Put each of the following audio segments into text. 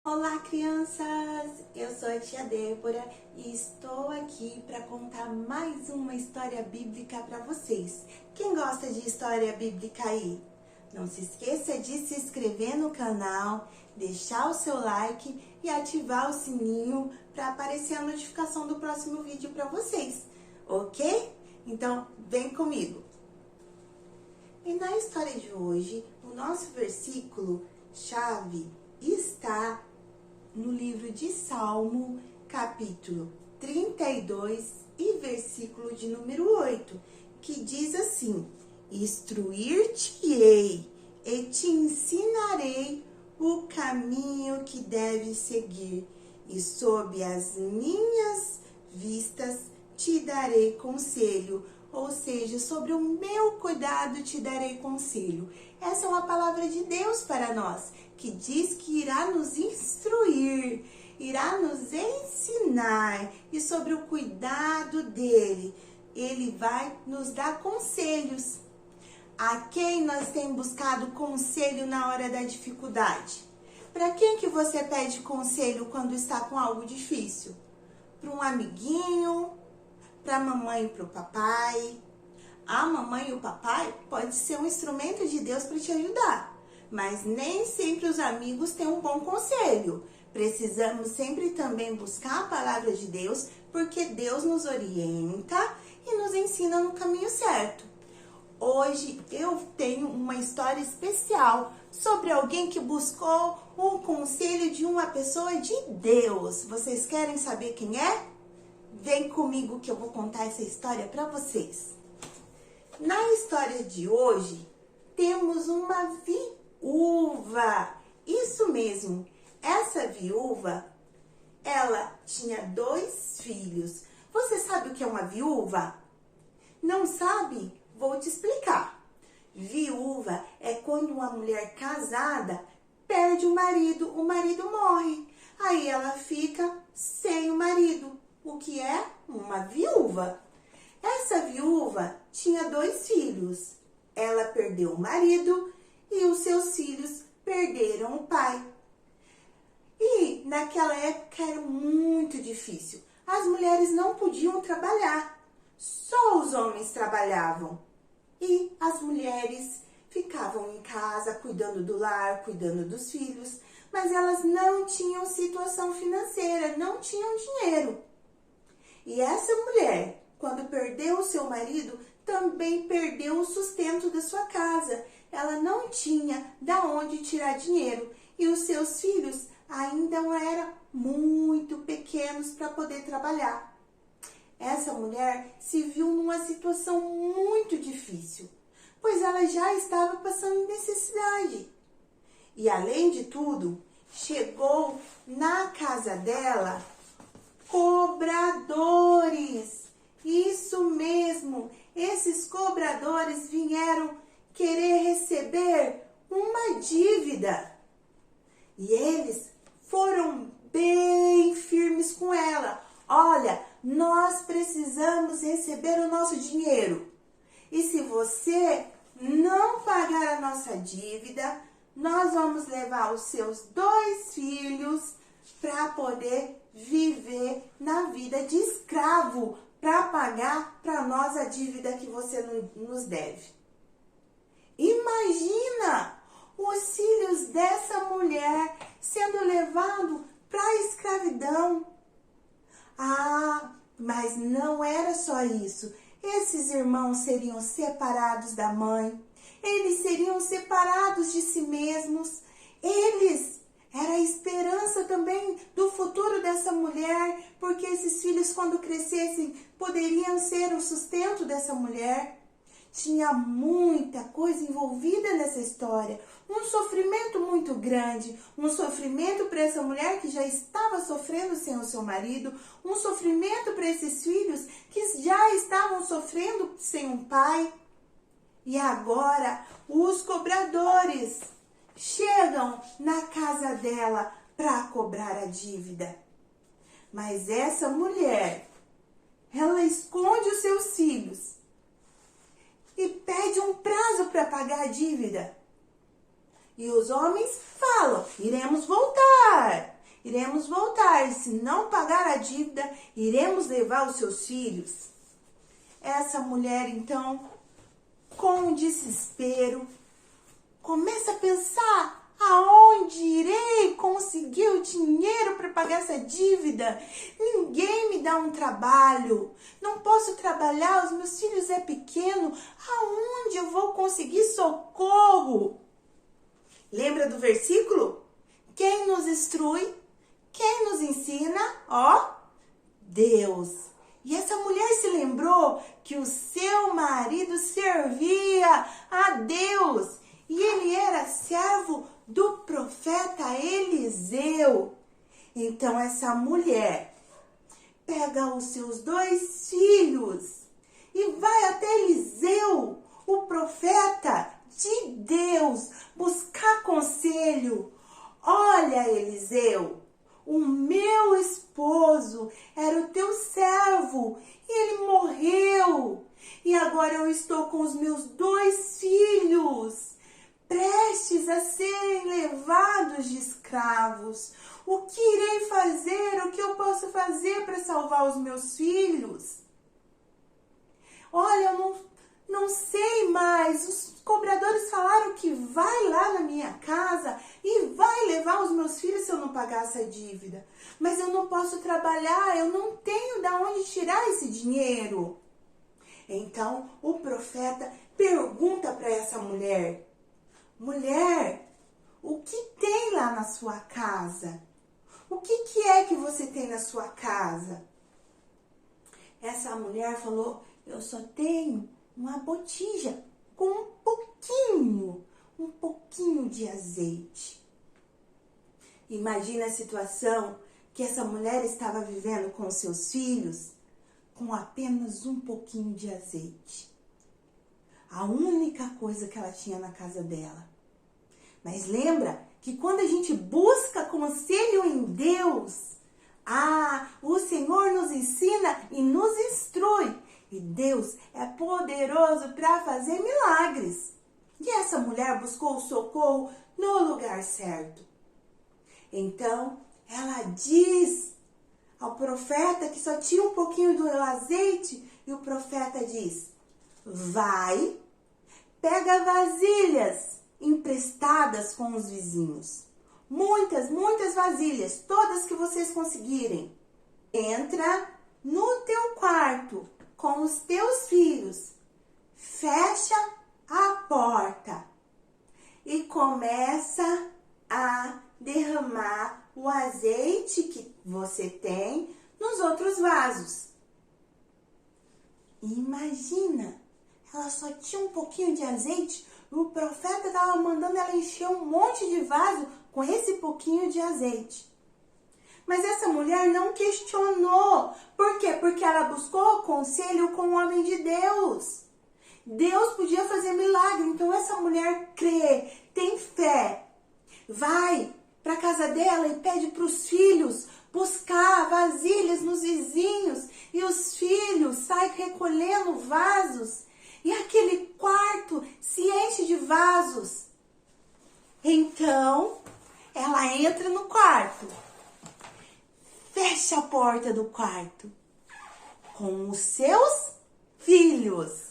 Olá, crianças! Eu sou a tia Débora e estou aqui para contar mais uma história bíblica para vocês. Quem gosta de história bíblica aí? Não se esqueça de se inscrever no canal, deixar o seu like e ativar o sininho para aparecer a notificação do próximo vídeo para vocês, ok? Então, vem comigo! E na história de hoje, o nosso versículo-chave está no livro de Salmo, capítulo 32 e versículo de número 8, que diz assim: Instruir-te-ei e te ensinarei o caminho que deves seguir, e sob as minhas vistas te darei conselho. Ou seja, sobre o meu cuidado te darei conselho. Essa é uma palavra de Deus para nós, que diz que irá nos instruir, irá nos ensinar, e sobre o cuidado dele, ele vai nos dar conselhos. A quem nós temos buscado conselho na hora da dificuldade? Para quem que você pede conselho quando está com algo difícil? Para um amiguinho? Para a mamãe e para o papai? A mamãe e o papai pode ser um instrumento de Deus para te ajudar, mas nem sempre os amigos têm um bom conselho. Precisamos sempre também buscar a palavra de Deus, porque Deus nos orienta e nos ensina no caminho certo. Hoje eu tenho uma história especial sobre alguém que buscou um conselho de uma pessoa de Deus. Vocês querem saber quem é? Vem comigo que eu vou contar essa história para vocês. Na história de hoje, temos uma viúva. Isso mesmo, essa viúva, ela tinha 2 filhos. Você sabe o que é uma viúva? Não sabe? Vou te explicar. Viúva é quando uma mulher casada perde o marido morre. Aí ela fica sem o marido. O que é uma viúva? Essa viúva tinha 2 filhos. Ela perdeu o marido e os seus filhos perderam o pai. E naquela época era muito difícil. As mulheres não podiam trabalhar. Só os homens trabalhavam. E as mulheres ficavam em casa cuidando do lar, cuidando dos filhos. Mas elas não tinham situação financeira, não tinham dinheiro. E essa mulher, quando perdeu o seu marido, também perdeu o sustento da sua casa. Ela não tinha da onde tirar dinheiro. E os seus filhos ainda eram muito pequenos para poder trabalhar. Essa mulher se viu numa situação muito difícil, pois ela já estava passando necessidade. E além de tudo, chegou na casa dela cobradores. Isso mesmo, esses cobradores vieram querer receber uma dívida. E eles foram bem firmes com ela. Olha, nós precisamos receber o nosso dinheiro. E se você não pagar a nossa dívida, nós vamos levar os seus 2 filhos para poder viver na vida de escravo, para pagar para nós a dívida que você nos deve. Imagina os filhos dessa mulher sendo levados para a escravidão. Ah, mas não era só isso. Esses irmãos seriam separados da mãe. Eles seriam separados de si mesmos. Era a esperança também do futuro dessa mulher, porque esses filhos, quando crescessem, poderiam ser o sustento dessa mulher. Tinha muita coisa envolvida nessa história, um sofrimento muito grande, um sofrimento para essa mulher que já estava sofrendo sem o seu marido, um sofrimento para esses filhos que já estavam sofrendo sem um pai. E agora os cobradores chegam na casa dela para cobrar a dívida. Mas essa mulher, ela esconde os seus filhos e pede um prazo para pagar a dívida. E os homens falam: iremos voltar. iremos voltar. E se não pagar a dívida, iremos levar os seus filhos. Essa mulher, então, com desespero, começa a pensar: aonde irei conseguir o dinheiro para pagar essa dívida? Ninguém me dá um trabalho. Não posso trabalhar, os meus filhos é pequeno. Aonde eu vou conseguir socorro? Lembra do versículo? Quem nos instrui? Quem nos ensina? Ó, Deus. E essa mulher se lembrou que o seu marido servia a Deus. E ele era servo do profeta Eliseu. Então essa mulher pega os seus 2 filhos e vai até Eliseu, o profeta de Deus, buscar conselho. Olha, Eliseu, o meu esposo era o teu servo e ele morreu. E agora eu estou com os meus 2 filhos, prestes a serem levados de escravos. O que irei fazer? O que eu posso fazer para salvar os meus filhos? Olha, eu não sei mais. Os cobradores falaram que vai lá na minha casa e vai levar os meus filhos se eu não pagar essa dívida. Mas eu não posso trabalhar, eu não tenho de onde tirar esse dinheiro. Então o profeta pergunta para essa mulher: mulher, o que tem lá na sua casa? O que é que você tem na sua casa? Essa mulher falou: eu só tenho uma botija com um pouquinho de azeite. Imagina a situação que essa mulher estava vivendo com seus filhos com apenas um pouquinho de azeite. A única coisa que ela tinha na casa dela. Mas lembra que quando a gente busca conselho em Deus, o Senhor nos ensina e nos instrui. E Deus é poderoso para fazer milagres. E essa mulher buscou o socorro no lugar certo. Então, ela diz ao profeta que só tinha um pouquinho do azeite. E o profeta diz: vai, pega vasilhas emprestadas com os vizinhos. Muitas vasilhas, todas que vocês conseguirem. Entra no teu quarto com os teus filhos, fecha a porta e começa a derramar o azeite que você tem nos outros vasos. Imagina, ela só tinha um pouquinho de azeite, o profeta estava mandando ela encher um monte de vaso com esse pouquinho de azeite. Mas essa mulher não questionou. Por quê? Porque ela buscou conselho com o homem de Deus. Deus podia fazer milagre. Então essa mulher crê, tem fé. Vai para casa dela e pede para os filhos buscar vasilhas nos vizinhos. E os filhos saem recolhendo vasos. E aquele quarto se enche de vasos. Então ela entra no quarto. Fecha a porta do quarto com os seus filhos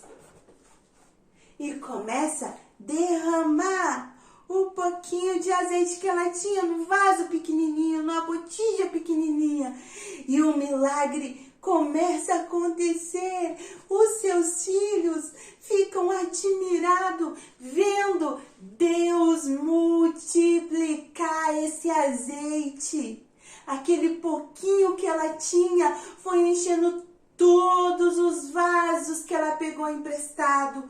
e começa a derramar o pouquinho de azeite que ela tinha no vaso pequenininho, numa botija pequenininha. E o milagre começa a acontecer. Os seus filhos ficam admirados vendo Deus multiplicar esse azeite. Aquele pouquinho que ela tinha foi enchendo todos os vasos que ela pegou emprestado.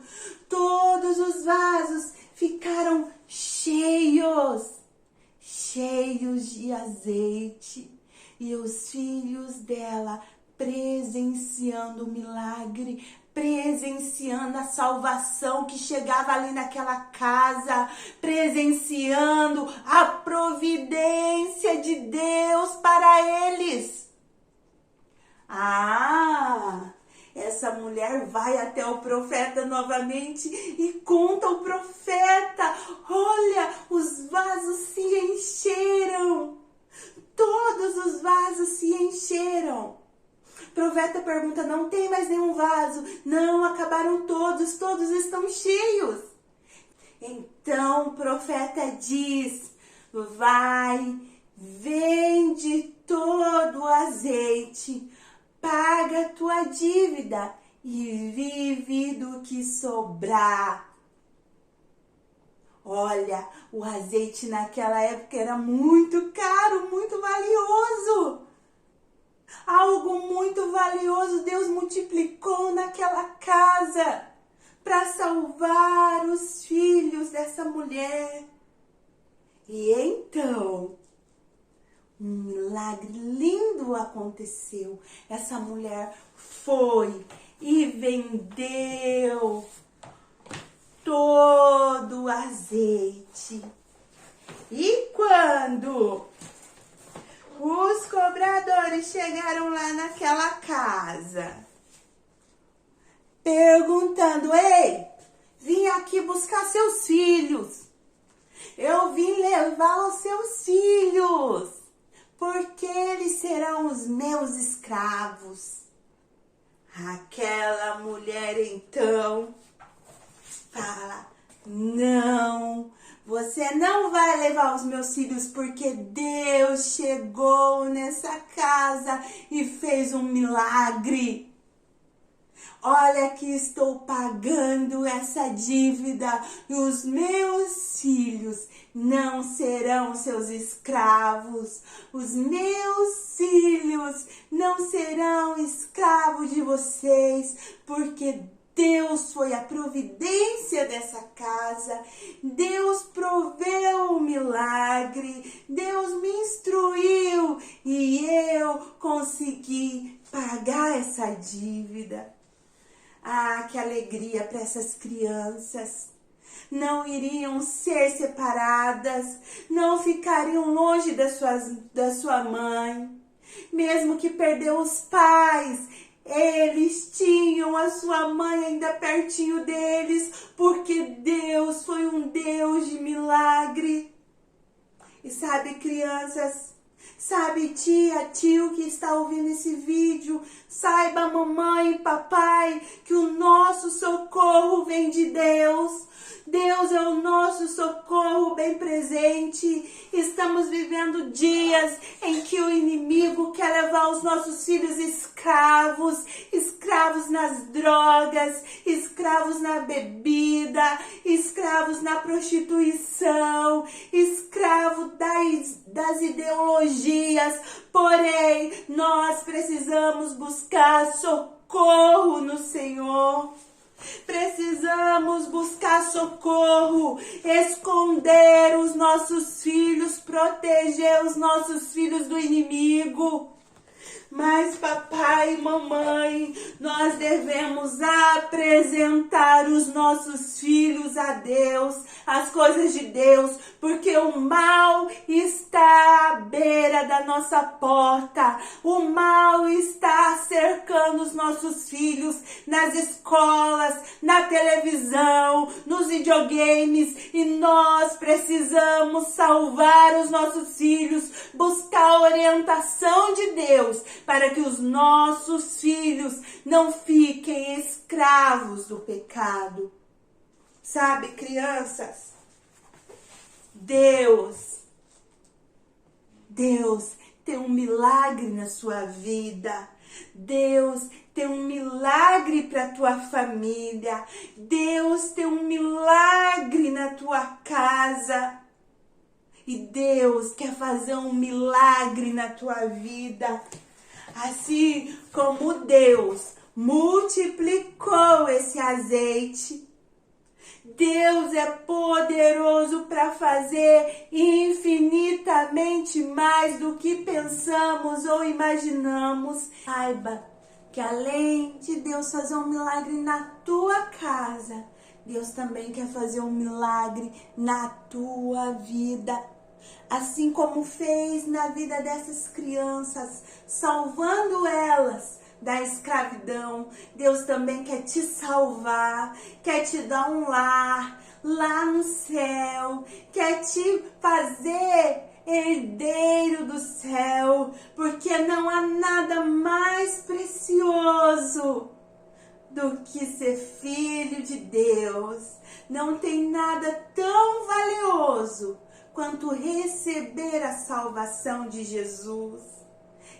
Todos os vasos ficaram cheios de azeite. E os filhos dela presenciando o milagre, presenciando a salvação que chegava ali naquela casa, presenciando a providência de Deus para eles. Essa mulher vai até o profeta novamente e conta ao profeta: olha, os vasos se encheram. Todos estão cheios. Então o profeta diz: vai, vende todo o azeite, paga a tua dívida e vive do que sobrar. Olha, o azeite naquela época era muito caro, muito valioso. Algo muito valioso Deus multiplicou naquela casa para salvar os filhos dessa mulher. E então, um milagre lindo aconteceu. Essa mulher foi e vendeu todo o azeite. E quando os cobradores chegaram lá naquela casa, perguntando: ei, vim aqui buscar seus filhos. Eu vim levar os seus filhos, porque eles serão os meus escravos. Aquela mulher então fala: não, você não vai levar os meus filhos, porque Deus chegou nessa casa e fez um milagre. Olha que estou pagando essa dívida e os meus filhos não serão seus escravos. Os meus filhos não serão escravos de vocês, porque Deus foi a providência dessa casa. Deus proveu o milagre. Deus me instruiu e eu consegui pagar essa dívida. Ah, que alegria para essas crianças! Não iriam ser separadas, não ficariam longe da sua mãe. Mesmo que perdeu os pais, eles tinham a sua mãe ainda pertinho deles, porque Deus foi um Deus de milagre. E sabe, crianças, sabe, tia, tio que está ouvindo esse vídeo, saiba, mamãe e papai, que o nosso socorro vem de Deus. Deus é o nosso socorro bem presente. Estamos vivendo dias em que o inimigo quer levar os nossos filhos escravos, escravos nas drogas, escravos na bebida, escravos na prostituição, escravo das ideologias. Porém, nós precisamos buscar socorro no Senhor. Precisamos buscar socorro, esconder os nossos filhos, proteger os nossos filhos do inimigo. Mas papai e mamãe, nós devemos apresentar os nossos filhos a Deus, as coisas de Deus, porque o mal está à beira da nossa porta. O mal está cercando os nossos filhos nas escolas, na televisão, nos videogames, e nós precisamos salvar os nossos filhos, buscar a orientação de Deus, para que os nossos filhos não fiquem escravos do pecado. Sabe, crianças, Deus tem um milagre na sua vida. Deus tem um milagre para tua família. Deus tem um milagre na tua casa. E Deus quer fazer um milagre na tua vida. Assim como Deus multiplicou esse azeite, Deus é poderoso para fazer infinitamente mais do que pensamos ou imaginamos. Saiba que além de Deus fazer um milagre na tua casa, Deus também quer fazer um milagre na tua vida. Assim como fez na vida dessas crianças, salvando elas da escravidão, Deus também quer te salvar, quer te dar um lar lá no céu, quer te fazer herdeiro do céu, porque não há nada mais precioso do que ser filho de Deus. Não tem nada tão valioso quanto receber a salvação de Jesus.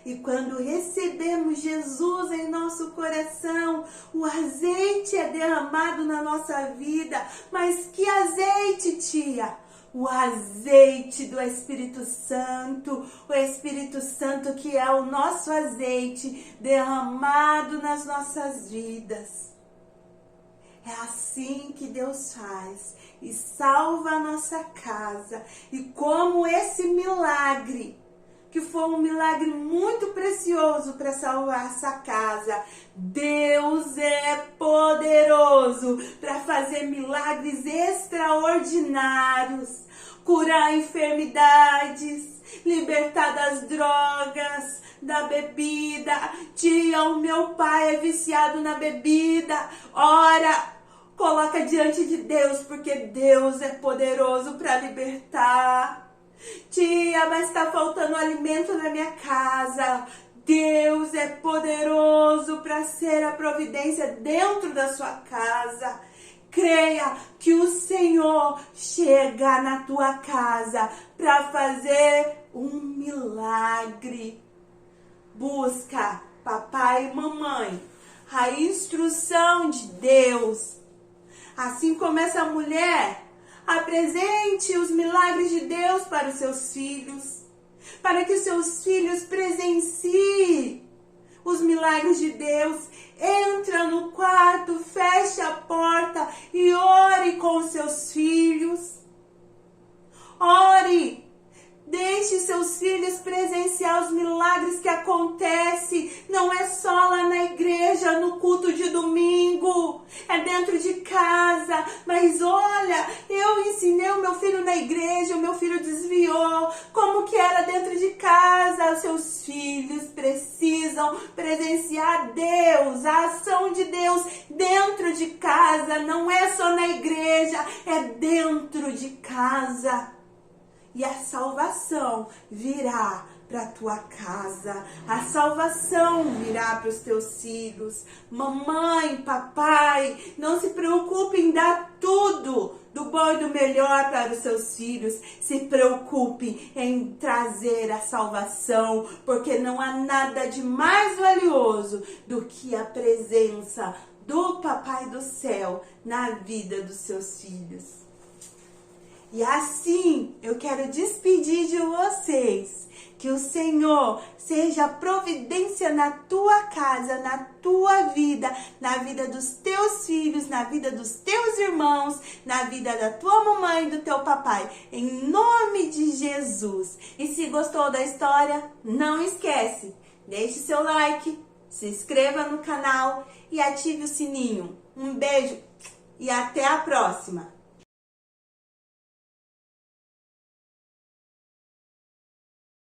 E quando recebemos Jesus em nosso coração, o azeite é derramado na nossa vida. Mas que azeite, tia? O azeite do Espírito Santo. O Espírito Santo que é o nosso azeite derramado nas nossas vidas. É assim que Deus faz e salva a nossa casa. E como esse milagre, que foi um milagre muito precioso para salvar essa casa, Deus é poderoso para fazer milagres extraordinários, curar enfermidades, libertar das drogas, da bebida. Tia, o meu pai é viciado na bebida. Ora, coloca diante de Deus, porque Deus é poderoso para libertar. Tia, mas está faltando alimento na minha casa. Deus é poderoso para ser a providência dentro da sua casa. Creia que o Senhor chega na tua casa para fazer um milagre. Busca, papai e mamãe, a instrução de Deus. Assim como essa mulher, apresente os milagres de Deus para os seus filhos, para que seus filhos presenciem os milagres de Deus. Entra no quarto, feche a porta e ore com os seus filhos. Ore. Deixe seus filhos presenciar os milagres que acontecem. Não é só lá na igreja, no culto de domingo. É dentro de casa. Mas olha, eu ensinei o meu filho na igreja, o meu filho desviou. Como que era dentro de casa? Os seus filhos precisam presenciar Deus, a ação de Deus dentro de casa. Não é só na igreja, é dentro de casa. E a salvação virá para a tua casa. A salvação virá para os teus filhos. Mamãe, papai, não se preocupe em dar tudo do bom e do melhor para os seus filhos. Se preocupe em trazer a salvação, porque não há nada de mais valioso do que a presença do Papai do Céu na vida dos seus filhos. E assim, eu quero despedir de vocês. Que o Senhor seja providência na tua casa, na tua vida, na vida dos teus filhos, na vida dos teus irmãos, na vida da tua mamãe e do teu papai. Em nome de Jesus. E se gostou da história, não esquece. Deixe seu like, se inscreva no canal e ative o sininho. Um beijo e até a próxima.